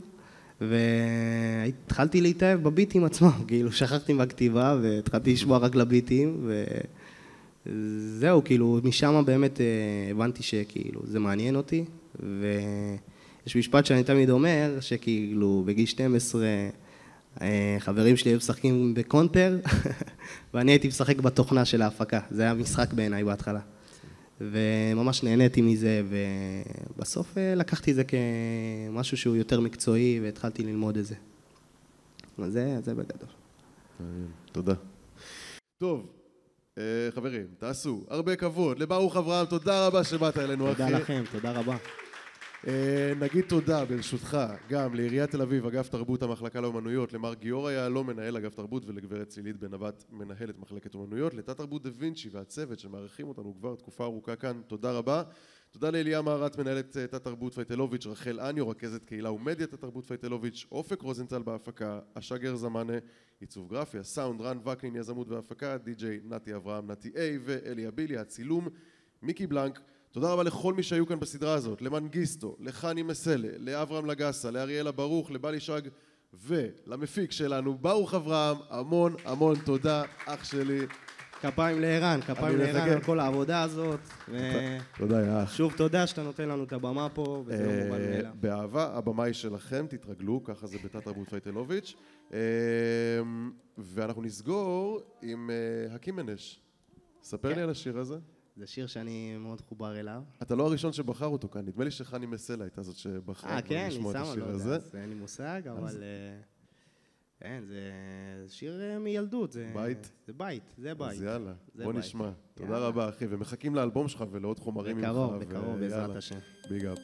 והתחלתי להתאהב בביטים עצמם, כאילו שכחתי מהכתיבה והתחלתי לשמוע רק לביטים, וזהו, כאילו משם באמת הבנתי שכאילו זה מעניין אותי, ויש משפט שאני תמיד אומר, שכאילו בגיל 12 חברים שלי היו משחקים בקונטר, ואני הייתי משחק בתוכנה של ההפקה, זה היה משחק בעיניי בהתחלה. וממש נהניתי מזה, ובסוף לקחתי את זה כמשהו שהוא יותר מקצועי, והתחלתי ללמוד את זה. אז זה בגדול. תודה. טוב, חברים, תעשו הרבה כבוד לברוך אברהם, תודה רבה שבאת אלינו, אחי. תודה לכם, תודה רבה. נגיד תודה ברשותך גם לעיריית תל אביב, אגף תרבות המחלקה לאומנויות, למר גיורא יהלום מנהל אגף תרבות ולגברת צילית בן נבט מנהלת מחלקת אומנויות, לתת תרבות דה וינצ'י והצוות שמארחים אותנו כבר תקופה ארוכה כאן, תודה רבה. תודה לאליה מהרט מנהלת תת תרבות פייטלוביץ', רחל אניו רכזת קהילה ומדיה תת תרבות פייטלוביץ', אופק רוזנטל בהפקה, אשגר זמנה עיצוב גרפי, הסאונד רן וקנין יזמות והפקה, די.ג'יי נתי אברהם נתי איי ואלי אבילי הצילום מיקי בלנק. תודה רבה לכל מי שהיו כאן בסדרה הזאת, למנגיסטו, לחני מסלה, לאברהם לגסה, לאריאלה ברוך, לבלי שג ולמפיק שלנו, ברוך אברהם, המון המון תודה, אח שלי. כפיים לערן, כפיים לערן על כל העבודה הזאת. תודה, יא אח. שוב תודה שאתה נותן לנו את הבמה פה, וזה לא מובן מאליו. באהבה, הבמה היא שלכם, תתרגלו, ככה זה בתת תרבות פייטלוביץ'. ואנחנו נסגור עם הקימנש. ספר לי על השיר הזה. זה שיר שאני מאוד חובר אליו. אתה לא הראשון שבחר אותו כאן, נדמה לי שחני מסלה הייתה זאת שבחרה כן, לשמוע את השיר הזה. אז אין לי מושג, אבל אין, זה שיר מילדות. בית? זה בית, זה בית. אז יאללה, בוא נשמע. תודה רבה אחי, ומחכים לאלבום שלך ולעוד חומרים ממך. בקרוב, בעזרת השם. ביג אפ.